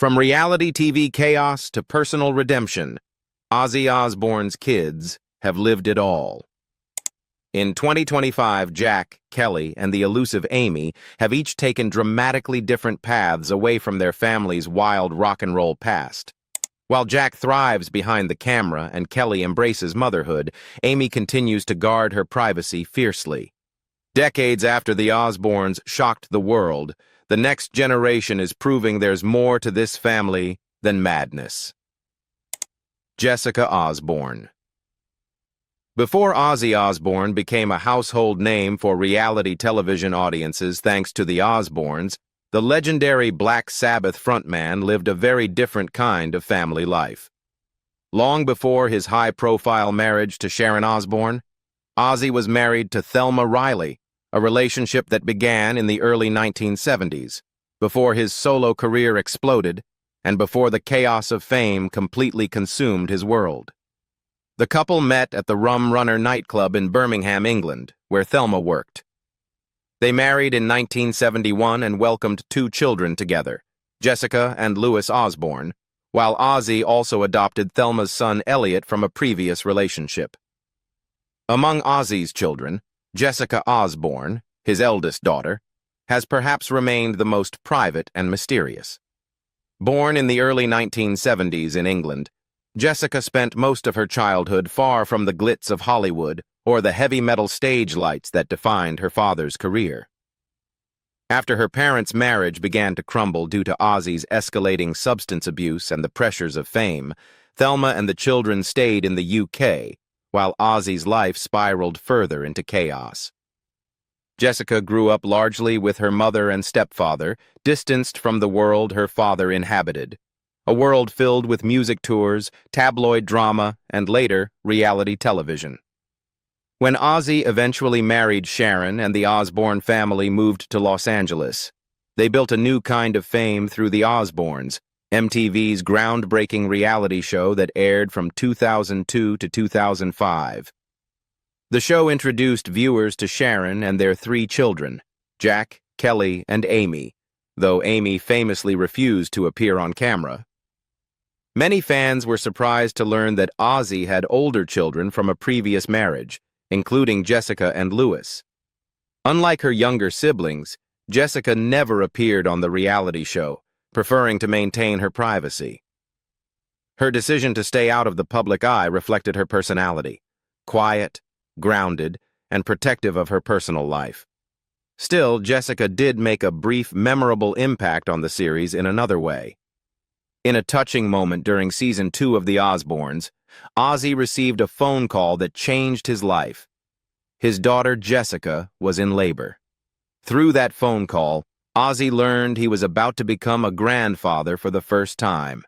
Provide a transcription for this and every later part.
From reality TV chaos to personal redemption, Ozzy Osbourne's kids have lived it all. In 2025, Jack, Kelly, and the elusive Aimee have each taken dramatically different paths away from their family's wild rock and roll past. While Jack thrives behind the camera and Kelly embraces motherhood, Aimee continues to guard her privacy fiercely. Decades after the Osbournes shocked the world, the next generation is proving there's more to this family than madness. Jessica Osbourne. Before Ozzy Osbourne became a household name for reality television audiences thanks to the Osbournes, the legendary Black Sabbath frontman lived a very different kind of family life. Long before his high-profile marriage to Sharon Osbourne, Ozzy was married to Thelma Riley, a relationship that began in the early 1970s, before his solo career exploded and before the chaos of fame completely consumed his world. The couple met at the Rum Runner nightclub in Birmingham, England, where Thelma worked. They married in 1971 and welcomed 2 children together, Jessica and Louis Osbourne, while Ozzy also adopted Thelma's son Elliot from a previous relationship. Among Ozzy's children, Jessica Osbourne, his eldest daughter, has perhaps remained the most private and mysterious. Born in the early 1970s in England, Jessica spent most of her childhood far from the glitz of Hollywood or the heavy metal stage lights that defined her father's career. After her parents' marriage began to crumble due to Ozzy's escalating substance abuse and the pressures of fame, Thelma and the children stayed in the UK, while Ozzy's life spiraled further into chaos. Jessica grew up largely with her mother and stepfather, distanced from the world her father inhabited, a world filled with music tours, tabloid drama, and later, reality television. When Ozzy eventually married Sharon and the Osbourne family moved to Los Angeles, they built a new kind of fame through The Osbournes, MTV's groundbreaking reality show that aired from 2002 to 2005. The show introduced viewers to Sharon and their 3 children, Jack, Kelly, and Aimee, though Aimee famously refused to appear on camera. Many fans were surprised to learn that Ozzy had older children from a previous marriage, including Jessica and Louis. Unlike her younger siblings, Jessica never appeared on the reality show, preferring to maintain her privacy. Her decision to stay out of the public eye reflected her personality, quiet, grounded, and protective of her personal life. Still, Jessica did make a brief, memorable impact on the series in another way. In a touching moment during Season 2 of The Osbournes, Ozzy received a phone call that changed his life. His daughter Jessica was in labor. Through that phone call, Ozzy learned he was about to become a grandfather for the first time.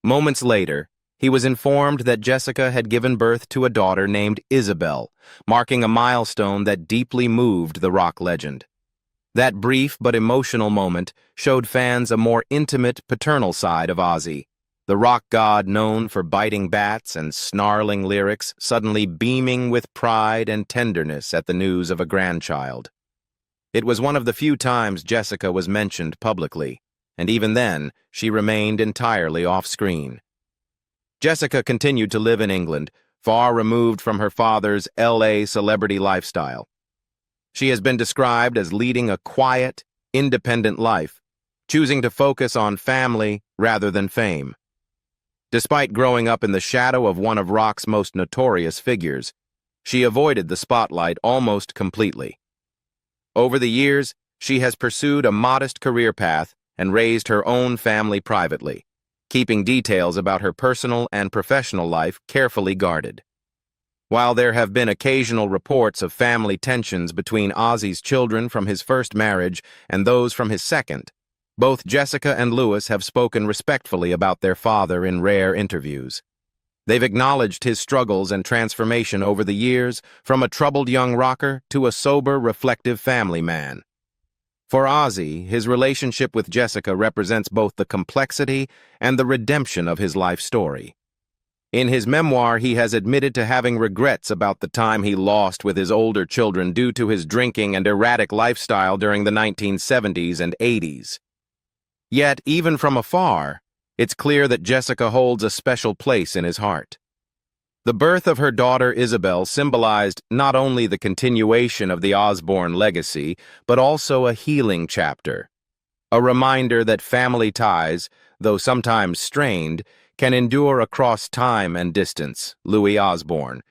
Moments later, he was informed that Jessica had given birth to a daughter named Isabel, marking a milestone that deeply moved the rock legend. That brief but emotional moment showed fans a more intimate paternal side of Ozzy, the rock god known for biting bats and snarling lyrics suddenly beaming with pride and tenderness at the news of a grandchild. It was one of the few times Jessica was mentioned publicly, and even then, she remained entirely off-screen. Jessica continued to live in England, far removed from her father's LA celebrity lifestyle. She has been described as leading a quiet, independent life, choosing to focus on family rather than fame. Despite growing up in the shadow of one of rock's most notorious figures, she avoided the spotlight almost completely. Over the years, she has pursued a modest career path and raised her own family privately, keeping details about her personal and professional life carefully guarded. While there have been occasional reports of family tensions between Ozzy's children from his first marriage and those from his second, both Jessica and Louis have spoken respectfully about their father in rare interviews. They've acknowledged his struggles and transformation over the years, from a troubled young rocker to a sober, reflective family man. For Ozzy, his relationship with Jessica represents both the complexity and the redemption of his life story. In his memoir, he has admitted to having regrets about the time he lost with his older children due to his drinking and erratic lifestyle during the 1970s and 80s. Yet, even from afar, it's clear that Jessica holds a special place in his heart. The birth of her daughter Isabel symbolized not only the continuation of the Osbourne legacy, but also a healing chapter. A reminder that family ties, though sometimes strained, can endure across time and distance. Louis Osbourne.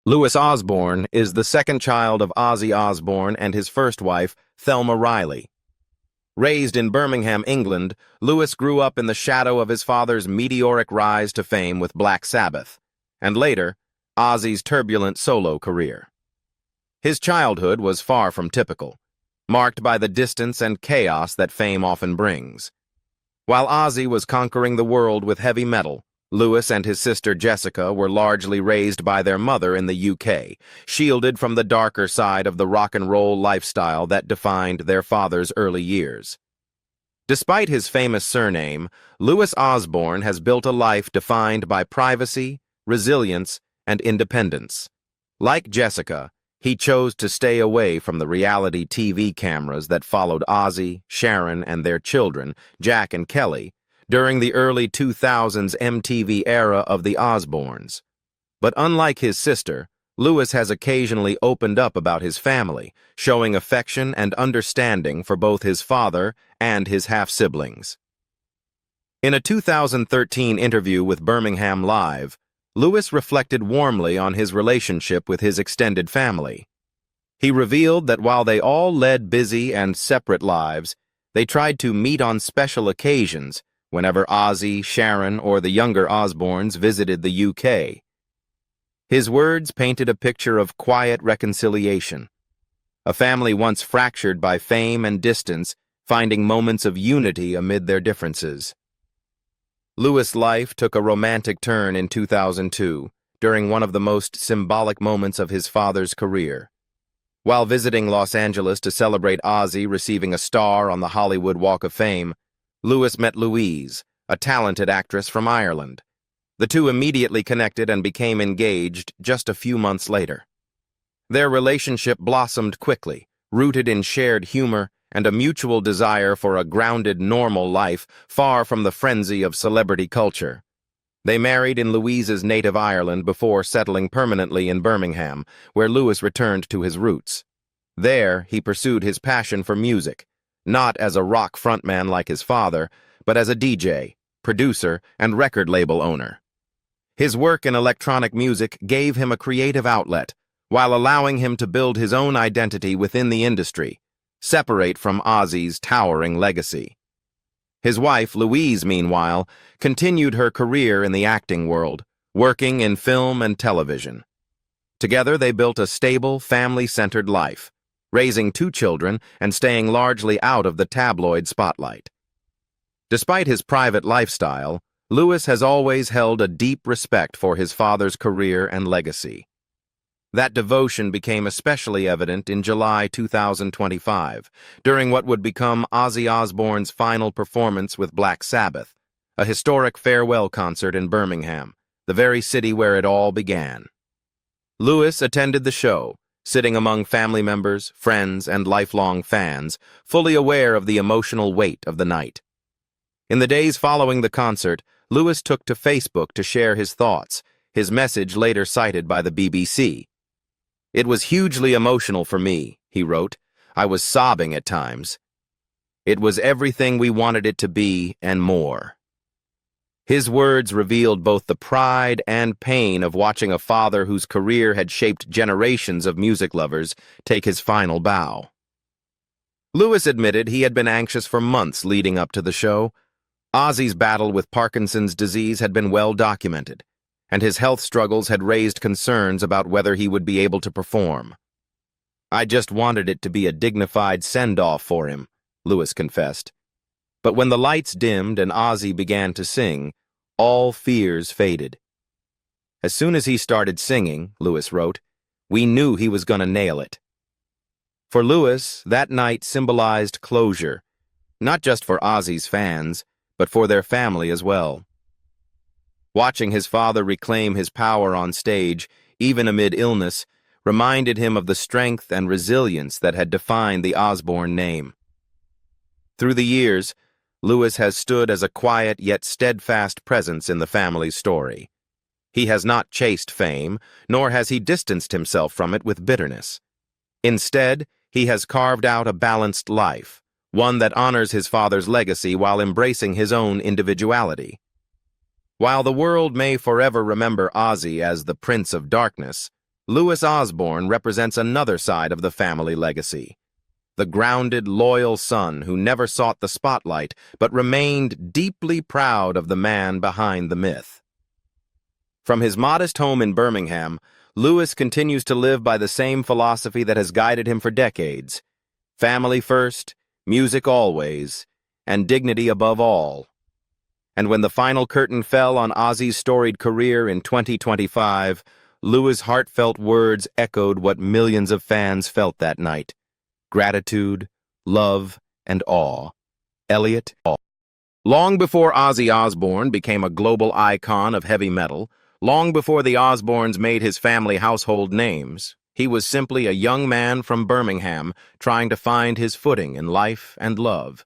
Louis Osbourne is the second child of Ozzy Osbourne and his first wife, Thelma Riley. Raised in Birmingham, England, Louis grew up in the shadow of his father's meteoric rise to fame with Black Sabbath, and later, Ozzy's turbulent solo career. His childhood was far from typical, marked by the distance and chaos that fame often brings. While Ozzy was conquering the world with heavy metal, Louis and his sister Jessica were largely raised by their mother in the UK, shielded from the darker side of the rock and roll lifestyle that defined their father's early years. Despite his famous surname, Louis Osbourne has built a life defined by privacy, resilience, and independence. Like Jessica, he chose to stay away from the reality TV cameras that followed Ozzy, Sharon, and their children, Jack and Kelly, during the early 2000s MTV era of the Osbournes. But unlike his sister, Louis has occasionally opened up about his family, showing affection and understanding for both his father and his half-siblings. In a 2013 interview with Birmingham Live, Louis reflected warmly on his relationship with his extended family. He revealed that while they all led busy and separate lives, they tried to meet on special occasions whenever Ozzy, Sharon, or the younger Osbournes visited the UK. His words painted a picture of quiet reconciliation, a family once fractured by fame and distance, finding moments of unity amid their differences. Louis' life took a romantic turn in 2002, during one of the most symbolic moments of his father's career. While visiting Los Angeles to celebrate Ozzy receiving a star on the Hollywood Walk of Fame, Louis met Louise, a talented actress from Ireland. The two immediately connected and became engaged just a few months later. Their relationship blossomed quickly, rooted in shared humor and a mutual desire for a grounded, normal life far from the frenzy of celebrity culture. They married in Louise's native Ireland before settling permanently in Birmingham, where Louis returned to his roots. There, he pursued his passion for music, not as a rock frontman like his father, but as a DJ, producer, and record label owner. His work in electronic music gave him a creative outlet, while allowing him to build his own identity within the industry, separate from Ozzy's towering legacy. His wife, Louise, meanwhile, continued her career in the acting world, working in film and television. Together, they built a stable, family-centered life, raising 2 children and staying largely out of the tabloid spotlight. Despite his private lifestyle, Louis has always held a deep respect for his father's career and legacy. That devotion became especially evident in July 2025, during what would become Ozzy Osbourne's final performance with Black Sabbath, a historic farewell concert in Birmingham, the very city where it all began. Louis attended the show, sitting among family members, friends, and lifelong fans, fully aware of the emotional weight of the night. In the days following the concert, Louis took to Facebook to share his thoughts, his message later cited by the BBC. "It was hugely emotional for me," he wrote. "I was sobbing at times. It was everything we wanted it to be and more." His words revealed both the pride and pain of watching a father whose career had shaped generations of music lovers take his final bow. Louis admitted he had been anxious for months leading up to the show. Ozzy's battle with Parkinson's disease had been well documented, and his health struggles had raised concerns about whether he would be able to perform. "I just wanted it to be a dignified send-off for him," Louis confessed. But when the lights dimmed and Ozzy began to sing, all fears faded. "As soon as he started singing," Louis wrote, "we knew he was going to nail it." For Louis, that night symbolized closure, not just for Ozzy's fans, but for their family as well. Watching his father reclaim his power on stage, even amid illness, reminded him of the strength and resilience that had defined the Osbourne name. Through the years, Lewis has stood as a quiet yet steadfast presence in the family's story. He has not chased fame, nor has he distanced himself from it with bitterness. Instead, he has carved out a balanced life, one that honors his father's legacy while embracing his own individuality. While the world may forever remember Ozzy as the Prince of Darkness, Louis Osbourne represents another side of the family legacy. The grounded, loyal son who never sought the spotlight but remained deeply proud of the man behind the myth. From his modest home in Birmingham, Louis continues to live by the same philosophy that has guided him for decades: family first, music always, and dignity above all. And when the final curtain fell on Ozzy's storied career in 2025, Louis' heartfelt words echoed what millions of fans felt that night: gratitude, love, and awe. Elliot. Long before Ozzy Osbourne became a global icon of heavy metal, long before the Osbournes made his family household names, he was simply a young man from Birmingham trying to find his footing in life and love.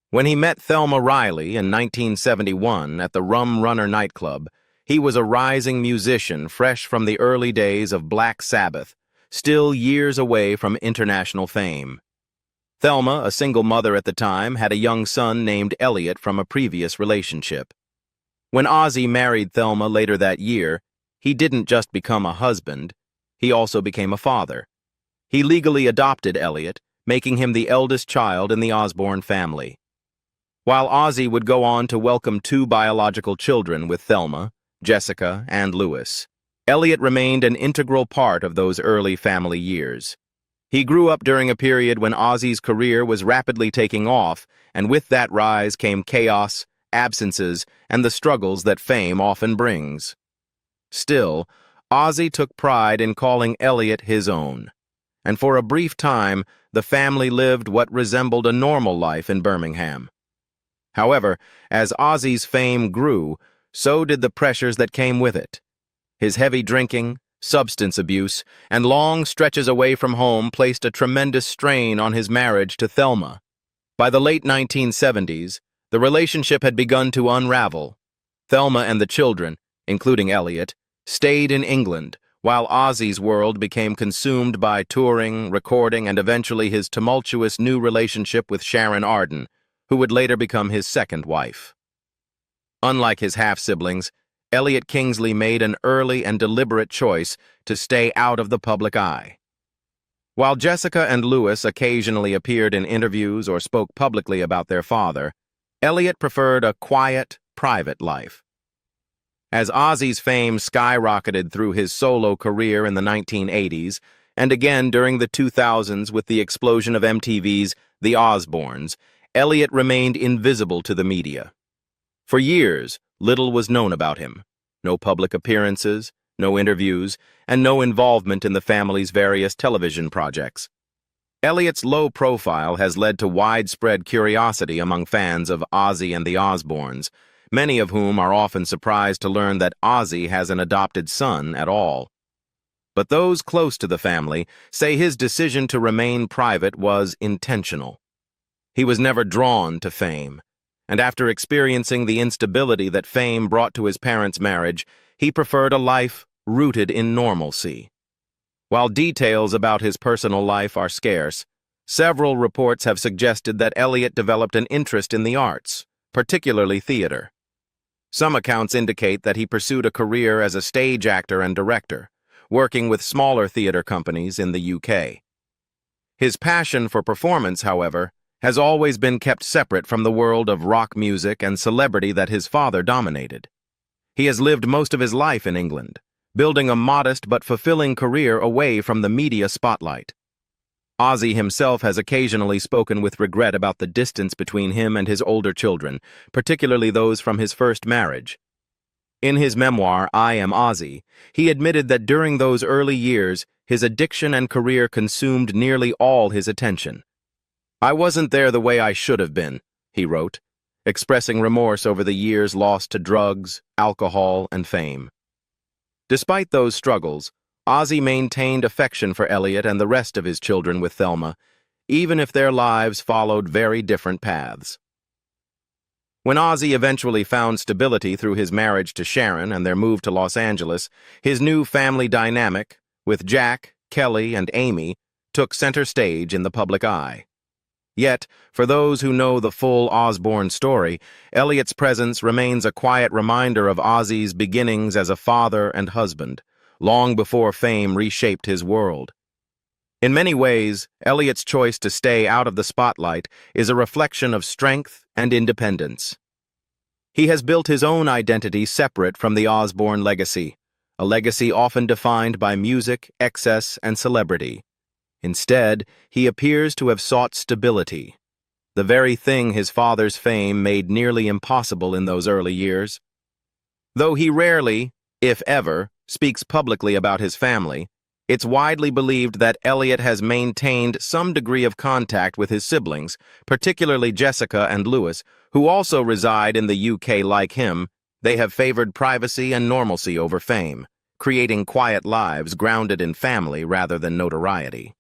When he met Thelma Riley in 1971 at the Rum Runner nightclub, he was a rising musician fresh from the early days of Black Sabbath, still years away from international fame. Thelma, a single mother at the time, had a young son named Elliot from a previous relationship. When Ozzy married Thelma later that year, he didn't just become a husband, he also became a father. He legally adopted Elliot, making him the eldest child in the Osbourne family. While Ozzy would go on to welcome 2 biological children with Thelma, Jessica, and Louis, Elliot remained an integral part of those early family years. He grew up during a period when Ozzy's career was rapidly taking off, and with that rise came chaos, absences, and the struggles that fame often brings. Still, Ozzy took pride in calling Elliot his own, and for a brief time, the family lived what resembled a normal life in Birmingham. However, as Ozzy's fame grew, so did the pressures that came with it. His heavy drinking, substance abuse, and long stretches away from home placed a tremendous strain on his marriage to Thelma. By the late 1970s, the relationship had begun to unravel. Thelma and the children, including Elliot, stayed in England, while Ozzy's world became consumed by touring, recording, and eventually his tumultuous new relationship with Sharon Arden, who would later become his second wife. Unlike his half-siblings, Elliot Kingsley made an early and deliberate choice to stay out of the public eye. While Jessica and Louis occasionally appeared in interviews or spoke publicly about their father, Elliot preferred a quiet, private life. As Ozzy's fame skyrocketed through his solo career in the 1980s, and again during the 2000s with the explosion of MTV's The Osbournes, Elliot remained invisible to the media. For years, little was known about him. No public appearances, no interviews, and no involvement in the family's various television projects. Elliot's low profile has led to widespread curiosity among fans of Ozzy and the Osbournes, many of whom are often surprised to learn that Ozzy has an adopted son at all. But those close to the family say his decision to remain private was intentional. He was never drawn to fame, and after experiencing the instability that fame brought to his parents' marriage, he preferred a life rooted in normalcy. While details about his personal life are scarce, several reports have suggested that Elliot developed an interest in the arts, particularly theater. Some accounts indicate that he pursued a career as a stage actor and director, working with smaller theater companies in the UK. His passion for performance, however, has always been kept separate from the world of rock music and celebrity that his father dominated. He has lived most of his life in England, building a modest but fulfilling career away from the media spotlight. Ozzy himself has occasionally spoken with regret about the distance between him and his older children, particularly those from his first marriage. In his memoir, I Am Ozzy, he admitted that during those early years, his addiction and career consumed nearly all his attention. "I wasn't there the way I should have been," he wrote, expressing remorse over the years lost to drugs, alcohol, and fame. Despite those struggles, Ozzy maintained affection for Elliot and the rest of his children with Thelma, even if their lives followed very different paths. When Ozzy eventually found stability through his marriage to Sharon and their move to Los Angeles, his new family dynamic, with Jack, Kelly, and Aimee, took center stage in the public eye. Yet, for those who know the full Osbourne story, Elliot's presence remains a quiet reminder of Ozzy's beginnings as a father and husband, long before fame reshaped his world. In many ways, Elliot's choice to stay out of the spotlight is a reflection of strength and independence. He has built his own identity separate from the Osbourne legacy, a legacy often defined by music, excess, and celebrity. Instead, he appears to have sought stability, the very thing his father's fame made nearly impossible in those early years. Though he rarely, if ever, speaks publicly about his family, it's widely believed that Elliot has maintained some degree of contact with his siblings, particularly Jessica and Louis, who also reside in the UK like him. They have favored privacy and normalcy over fame, creating quiet lives grounded in family rather than notoriety.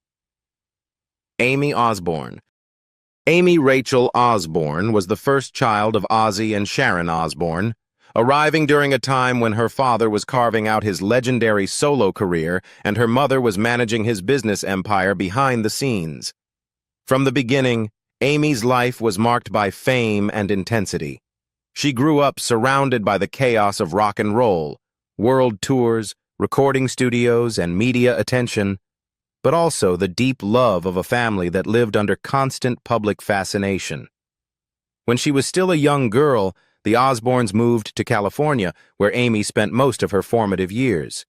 Aimee Osbourne. Aimee Rachel Osbourne was the first child of Ozzy and Sharon Osbourne, arriving during a time when her father was carving out his legendary solo career and her mother was managing his business empire behind the scenes. From the beginning, Aimee's life was marked by fame and intensity. She grew up surrounded by the chaos of rock and roll, world tours, recording studios, and media attention, but also the deep love of a family that lived under constant public fascination. When she was still a young girl, the Osbournes moved to California, where Aimee spent most of her formative years.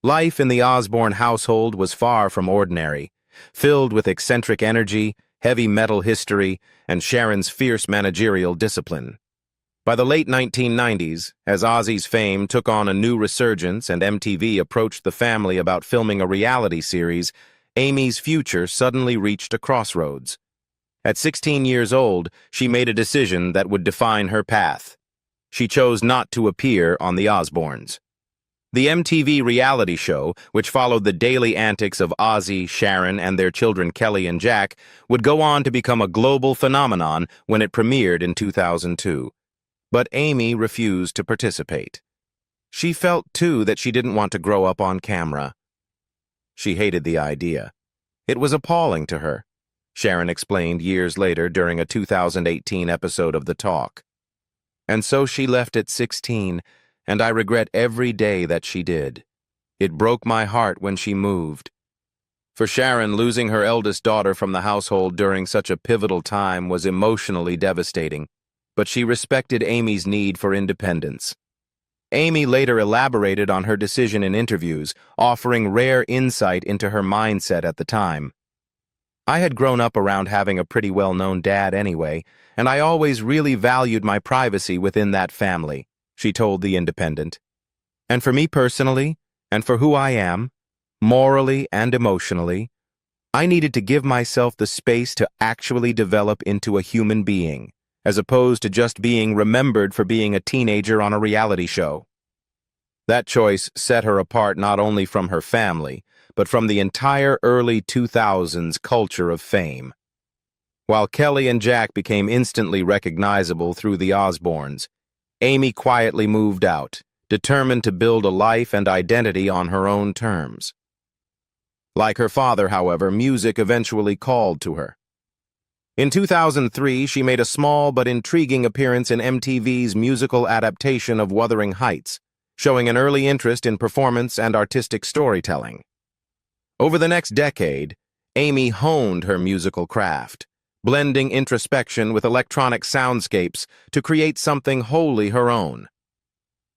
Life in the Osbourne household was far from ordinary, filled with eccentric energy, heavy metal history, and Sharon's fierce managerial discipline. By the late 1990s, as Ozzy's fame took on a new resurgence and MTV approached the family about filming a reality series, Aimee's future suddenly reached a crossroads. At 16 years old, she made a decision that would define her path. She chose not to appear on the Osbournes. The MTV reality show, which followed the daily antics of Ozzy, Sharon, and their children Kelly and Jack, would go on to become a global phenomenon when it premiered in 2002. But Aimee refused to participate. She felt, too, that she didn't want to grow up on camera. She hated the idea. It was appalling to her, Sharon explained years later during a 2018 episode of The Talk. And so she left at 16, and I regret every day that she did. It broke my heart when she moved. For Sharon, losing her eldest daughter from the household during such a pivotal time was emotionally devastating, but she respected Aimee's need for independence. Aimee later elaborated on her decision in interviews, offering rare insight into her mindset at the time. I had grown up around having a pretty well-known dad anyway, and I always really valued my privacy within that family, she told The Independent. And for me personally, and for who I am, morally and emotionally, I needed to give myself the space to actually develop into a human being, as opposed to just being remembered for being a teenager on a reality show. That choice set her apart not only from her family, but from the entire early 2000s culture of fame. While Kelly and Jack became instantly recognizable through the Osbournes, Aimee quietly moved out, determined to build a life and identity on her own terms. Like her father, however, music eventually called to her. In 2003, she made a small but intriguing appearance in MTV's musical adaptation of Wuthering Heights, showing an early interest in performance and artistic storytelling. Over the next decade, Aimee honed her musical craft, blending introspection with electronic soundscapes to create something wholly her own.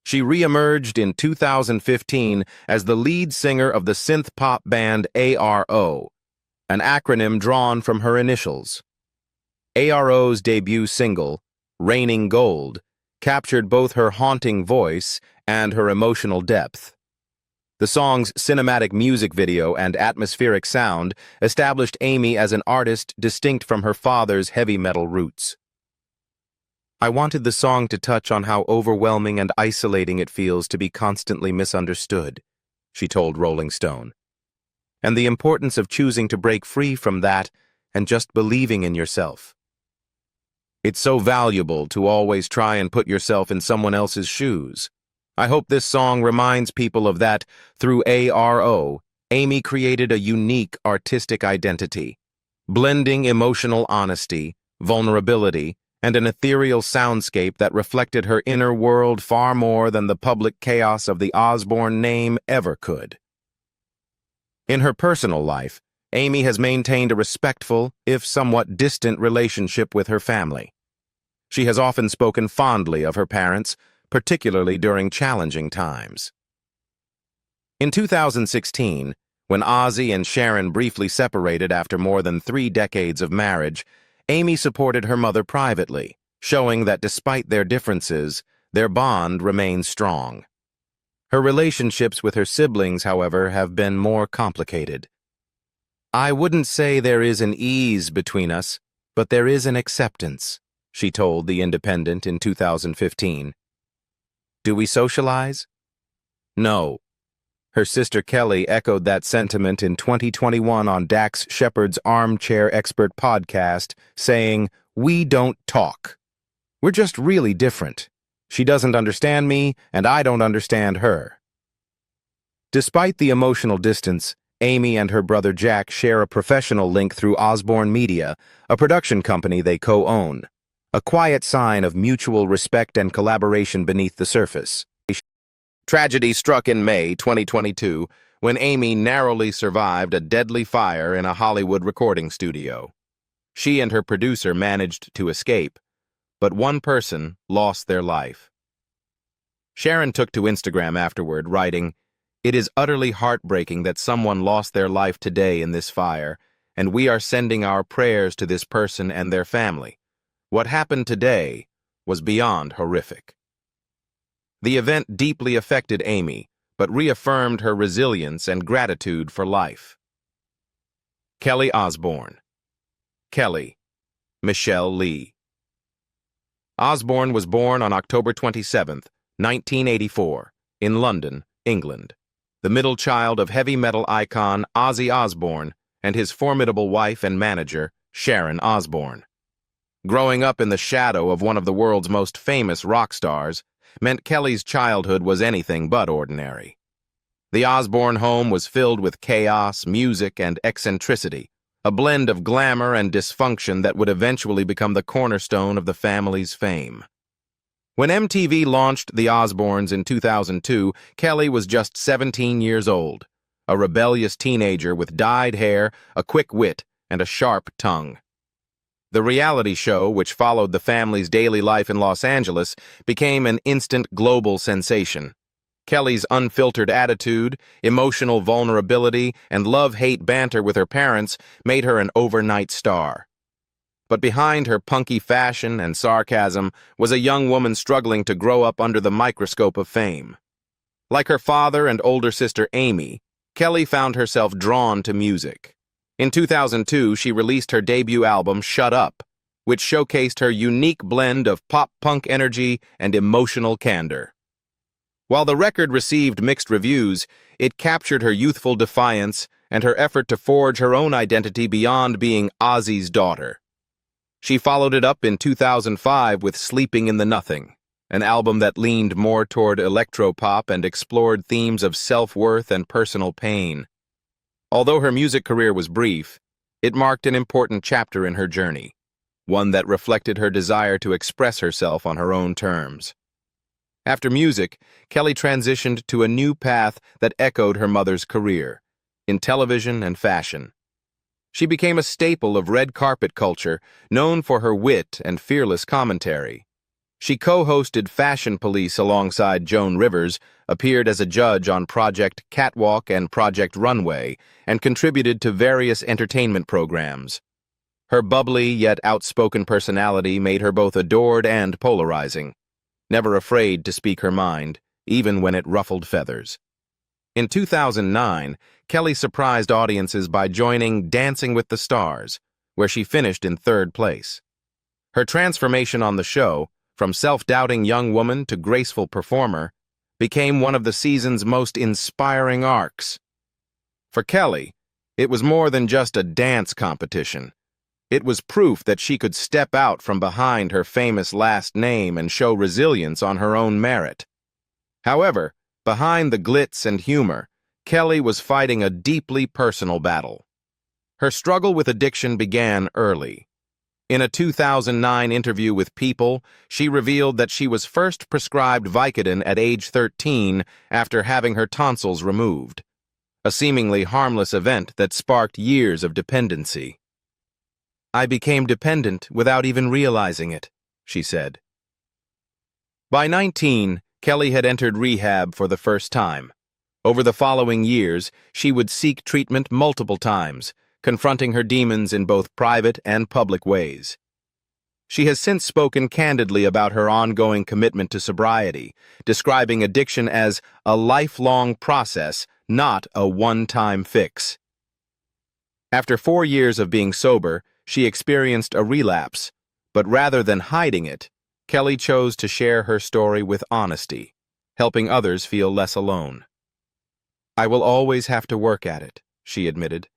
She re-emerged in 2015 as the lead singer of the synth-pop band ARO, an acronym drawn from her initials. ARO's debut single, Raining Gold, captured both her haunting voice and her emotional depth. The song's cinematic music video and atmospheric sound established Aimee as an artist distinct from her father's heavy metal roots. I wanted the song to touch on how overwhelming and isolating it feels to be constantly misunderstood, she told Rolling Stone, and the importance of choosing to break free from that and just believing in yourself. It's so valuable to always try and put yourself in someone else's shoes. I hope this song reminds people of that. Through ARO, Aimee created a unique artistic identity, blending emotional honesty, vulnerability, and an ethereal soundscape that reflected her inner world far more than the public chaos of the Osbourne name ever could. In her personal life, Aimee has maintained a respectful, if somewhat distant, relationship with her family. She has often spoken fondly of her parents, particularly during challenging times. In 2016, when Ozzy and Sharon briefly separated after more than 3 decades of marriage, Aimee supported her mother privately, showing that despite their differences, their bond remains strong. Her relationships with her siblings, however, have been more complicated. "I wouldn't say there is an ease between us, but there is an acceptance," she told The Independent in 2015. "Do we socialize?" "No." Her sister Kelly echoed that sentiment in 2021 on Dax Shepard's Armchair Expert podcast, saying, "We don't talk. We're just really different. She doesn't understand me, and I don't understand her." Despite the emotional distance, Aimee and her brother Jack share a professional link through Osbourne Media, a production company they co-own, a quiet sign of mutual respect and collaboration beneath the surface. Tragedy struck in May 2022 when Aimee narrowly survived a deadly fire in a Hollywood recording studio. She and her producer managed to escape, but one person lost their life. Sharon took to Instagram afterward, writing, "It is utterly heartbreaking that someone lost their life today in this fire, and we are sending our prayers to this person and their family. What happened today was beyond horrific." The event deeply affected Aimee, but reaffirmed her resilience and gratitude for life. Kelly Osbourne. Kelly, Michelle Lee. Osbourne was born on October 27, 1984, in London, England, the middle child of heavy metal icon Ozzy Osbourne and his formidable wife and manager, Sharon Osbourne. Growing up in the shadow of one of the world's most famous rock stars meant Kelly's childhood was anything but ordinary. The Osbourne home was filled with chaos, music, and eccentricity, a blend of glamour and dysfunction that would eventually become the cornerstone of the family's fame. When MTV launched The Osbournes in 2002, Kelly was just 17 years old, a rebellious teenager with dyed hair, a quick wit, and a sharp tongue. The reality show, which followed the family's daily life in Los Angeles, became an instant global sensation. Kelly's unfiltered attitude, emotional vulnerability, and love-hate banter with her parents made her an overnight star. But behind her punky fashion and sarcasm was a young woman struggling to grow up under the microscope of fame. Like her father and older sister Aimee, Kelly found herself drawn to music. In 2002, she released her debut album, Shut Up, which showcased her unique blend of pop-punk energy and emotional candor. While the record received mixed reviews, it captured her youthful defiance and her effort to forge her own identity beyond being Ozzy's daughter. She followed it up in 2005 with Sleeping in the Nothing, an album that leaned more toward electropop and explored themes of self-worth and personal pain. Although her music career was brief, it marked an important chapter in her journey, one that reflected her desire to express herself on her own terms. After music, Kelly transitioned to a new path that echoed her mother's career, in television and fashion. She became a staple of red carpet culture, known for her wit and fearless commentary. She co-hosted Fashion Police alongside Joan Rivers, appeared as a judge on Project Catwalk and Project Runway, and contributed to various entertainment programs. Her bubbly yet outspoken personality made her both adored and polarizing, never afraid to speak her mind, even when it ruffled feathers. In 2009, Kelly surprised audiences by joining Dancing with the Stars, where she finished in 3rd place. Her transformation on the show, from self-doubting young woman to graceful performer, became one of the season's most inspiring arcs. For Kelly, it was more than just a dance competition. It was proof that she could step out from behind her famous last name and show resilience on her own merit. However, behind the glitz and humor, Kelly was fighting a deeply personal battle. Her struggle with addiction began early. In a 2009 interview with People, she revealed that she was first prescribed Vicodin at age 13 after having her tonsils removed, a seemingly harmless event that sparked years of dependency. "I became dependent without even realizing it," she said. By 19, Kelly had entered rehab for the first time. Over the following years, she would seek treatment multiple times, confronting her demons in both private and public ways. She has since spoken candidly about her ongoing commitment to sobriety, describing addiction as a lifelong process, not a one-time fix. After 4 years of being sober, she experienced a relapse, but rather than hiding it, Kelly chose to share her story with honesty, helping others feel less alone. "I will always have to work at it," she admitted,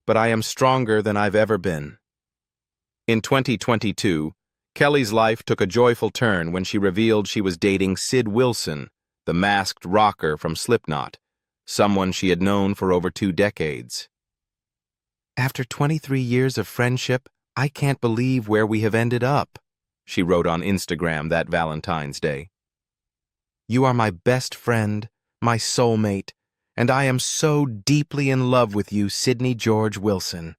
"but I am stronger than I've ever been." In 2022, Kelly's life took a joyful turn when she revealed she was dating Sid Wilson, the masked rocker from Slipknot, someone she had known for over 2 decades. "After 23 years of friendship, I can't believe where we have ended up," she wrote on Instagram that Valentine's Day. "You are my best friend, my soulmate, and I am so deeply in love with you, Sidney George Wilson."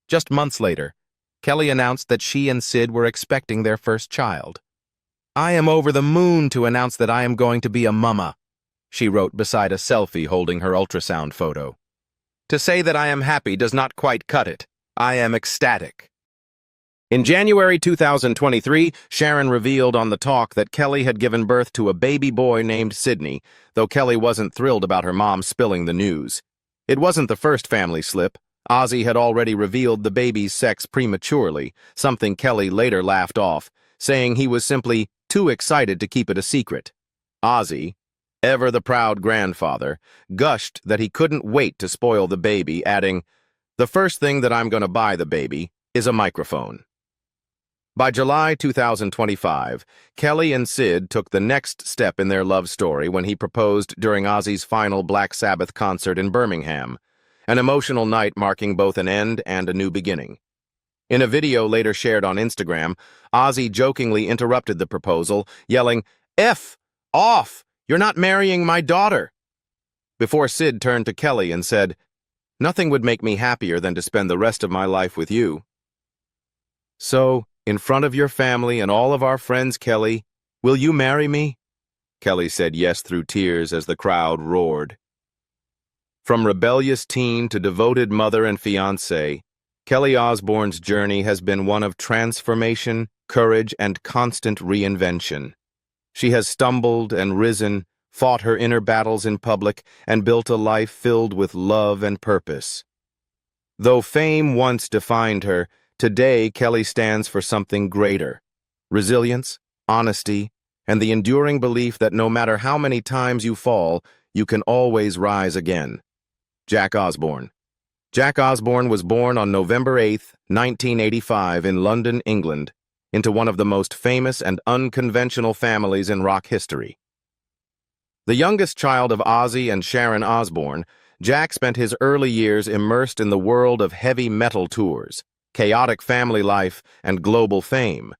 Just months later, Kelly announced that she and Sid were expecting their first child. "I am over the moon to announce that I am going to be a mama," she wrote beside a selfie holding her ultrasound photo. "To say that I am happy does not quite cut it. I am ecstatic." In January 2023, Sharon revealed on The Talk that Kelly had given birth to a baby boy named Sydney, though Kelly wasn't thrilled about her mom spilling the news. It wasn't the first family slip. Ozzy had already revealed the baby's sex prematurely, something Kelly later laughed off, saying he was simply too excited to keep it a secret. Ozzy, ever the proud grandfather, gushed that he couldn't wait to spoil the baby, adding, "The first thing that I'm going to buy the baby is a microphone." By July 2025, Kelly and Sid took the next step in their love story when he proposed during Ozzy's final Black Sabbath concert in Birmingham, an emotional night marking both an end and a new beginning. In a video later shared on Instagram, Ozzy jokingly interrupted the proposal, yelling, "F off! You're not marrying my daughter!" Before Sid turned to Kelly and said, "Nothing would make me happier than to spend the rest of my life with you." "So, in front of your family and all of our friends, Kelly, will you marry me?" Kelly said yes through tears as the crowd roared. From rebellious teen to devoted mother and fiancée, Kelly Osbourne's journey has been one of transformation, courage, and constant reinvention. She has stumbled and risen, fought her inner battles in public, and built a life filled with love and purpose. Though fame once defined her, today Kelly stands for something greater: resilience, honesty, and the enduring belief that no matter how many times you fall, you can always rise again. Jack Osbourne. Jack Osbourne was born on November 8, 1985 in London, England, into one of the most famous and unconventional families in rock history. The youngest child of Ozzy and Sharon Osbourne, Jack spent his early years immersed in the world of heavy metal tours, chaotic family life, and global fame,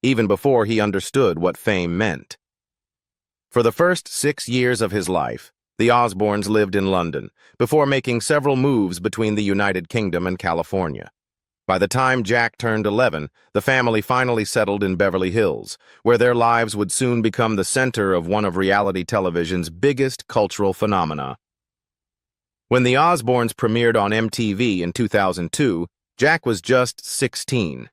even before he understood what fame meant. For the first 6 years of his life, the Osbournes lived in London, before making several moves between the United Kingdom and California. By the time Jack turned 11, the family finally settled in Beverly Hills, where their lives would soon become the center of one of reality television's biggest cultural phenomena. When the Osbournes premiered on MTV in 2002, Jack was just 16.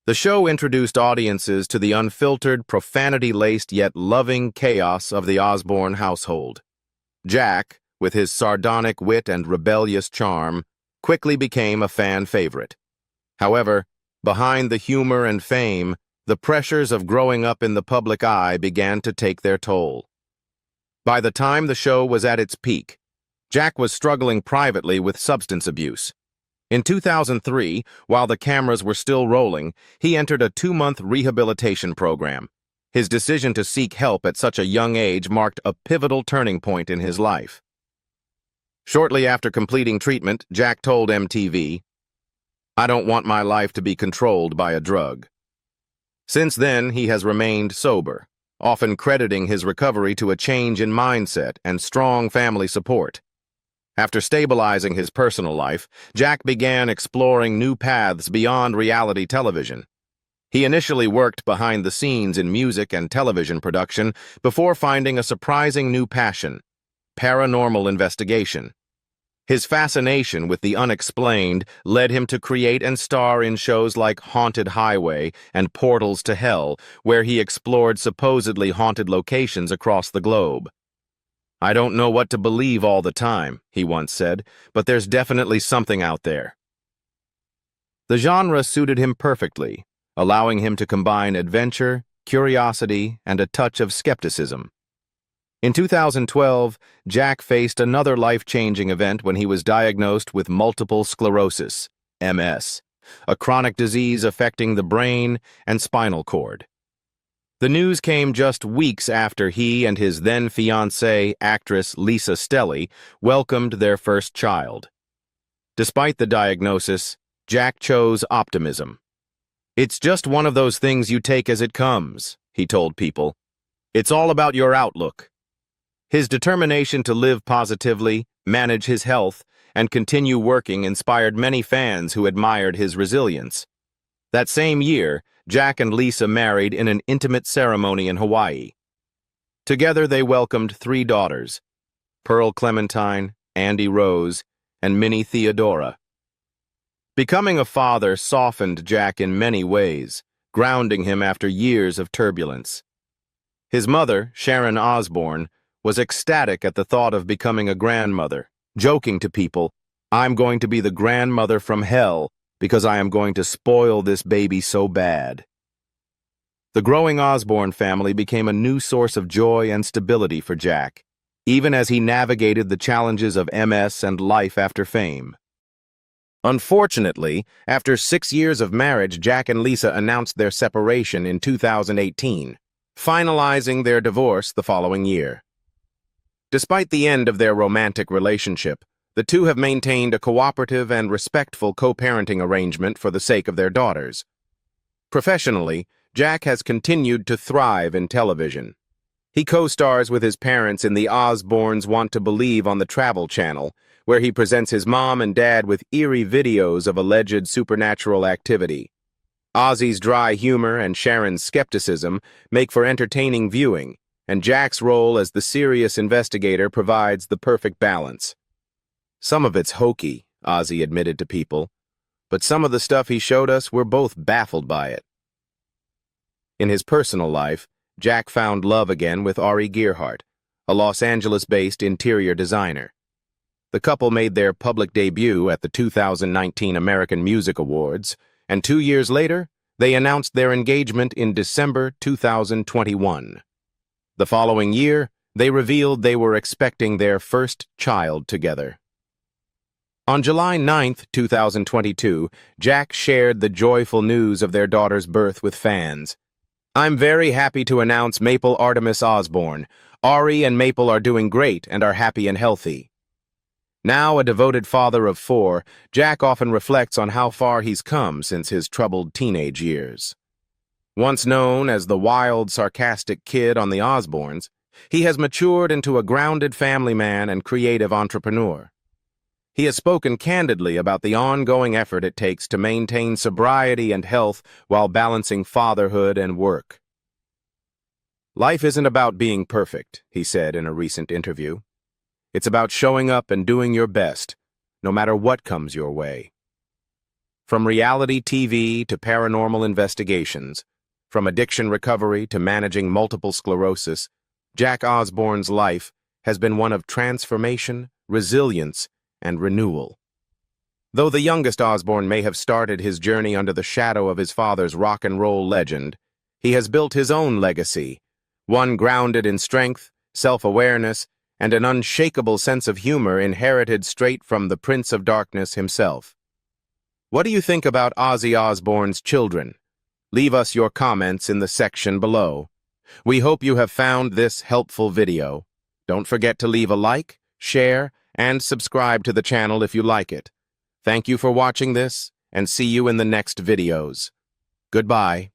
The show introduced audiences to the unfiltered, profanity-laced yet loving chaos of the Osbourne household. Jack, with his sardonic wit and rebellious charm, quickly became a fan favorite. However, behind the humor and fame, the pressures of growing up in the public eye began to take their toll. By the time the show was at its peak, Jack was struggling privately with substance abuse. In 2003, while the cameras were still rolling, he entered a 2-month rehabilitation program. His decision to seek help at such a young age marked a pivotal turning point in his life. Shortly after completing treatment, Jack told MTV, "I don't want my life to be controlled by a drug." Since then, he has remained sober, often crediting his recovery to a change in mindset and strong family support. After stabilizing his personal life, Jack began exploring new paths beyond reality television. He initially worked behind the scenes in music and television production before finding a surprising new passion: paranormal investigation. His fascination with the unexplained led him to create and star in shows like Haunted Highway and Portals to Hell, where he explored supposedly haunted locations across the globe. "I don't know what to believe all the time," he once said, "but there's definitely something out there." The genre suited him perfectly, allowing him to combine adventure, curiosity, and a touch of skepticism. In 2012, Jack faced another life-changing event when he was diagnosed with multiple sclerosis, MS, a chronic disease affecting the brain and spinal cord. The news came just weeks after he and his then-fiancée, actress Lisa Stelly, welcomed their first child. Despite the diagnosis, Jack chose optimism. "It's just one of those things you take as it comes," he told people. "It's all about your outlook." His determination to live positively, manage his health, and continue working inspired many fans who admired his resilience. That same year, Jack and Lisa married in an intimate ceremony in Hawaii. Together they welcomed 3 daughters: Pearl Clementine, Andy Rose, and Minnie Theodora. Becoming a father softened Jack in many ways, grounding him after years of turbulence. His mother, Sharon Osbourne, was ecstatic at the thought of becoming a grandmother, joking to people, "I'm going to be the grandmother from hell because I am going to spoil this baby so bad." The growing Osbourne family became a new source of joy and stability for Jack, even as he navigated the challenges of MS and life after fame. Unfortunately, after 6 years of marriage, Jack and Lisa announced their separation in 2018, finalizing their divorce the following year. Despite the end of their romantic relationship, the two have maintained a cooperative and respectful co-parenting arrangement for the sake of their daughters. Professionally, Jack has continued to thrive in television. He co-stars with his parents in The Osbournes Want to Believe on the Travel Channel, where he presents his mom and dad with eerie videos of alleged supernatural activity. Ozzy's dry humor and Sharon's skepticism make for entertaining viewing, and Jack's role as the serious investigator provides the perfect balance. "Some of it's hokey," Ozzy admitted to People, "but some of the stuff he showed us, we're both baffled by it." In his personal life, Jack found love again with Ari Gearhart, a Los Angeles-based interior designer. The couple made their public debut at the 2019 American Music Awards, and 2 years later, they announced their engagement in December 2021. The following year, they revealed they were expecting their first child together. On July 9, 2022, Jack shared the joyful news of their daughter's birth with fans. "I'm very happy to announce Maple Artemis Osbourne. Ari and Maple are doing great and are happy and healthy." Now a devoted father of 4, Jack often reflects on how far he's come since his troubled teenage years. Once known as the wild, sarcastic kid on the Osbournes, he has matured into a grounded family man and creative entrepreneur. He has spoken candidly about the ongoing effort it takes to maintain sobriety and health while balancing fatherhood and work. "Life isn't about being perfect," he said in a recent interview. "It's about showing up and doing your best, no matter what comes your way." From reality TV to paranormal investigations, from addiction recovery to managing multiple sclerosis, Jack Osbourne's life has been one of transformation, resilience, and renewal. Though the youngest Osbourne may have started his journey under the shadow of his father's rock and roll legend, he has built his own legacy, one grounded in strength, self-awareness, and an unshakable sense of humor inherited straight from the Prince of Darkness himself. What do you think about Ozzy Osbourne's children? Leave us your comments in the section below. We hope you have found this helpful video. Don't forget to leave a like, share, and subscribe to the channel if you like it. Thank you for watching this, and see you in the next videos. Goodbye.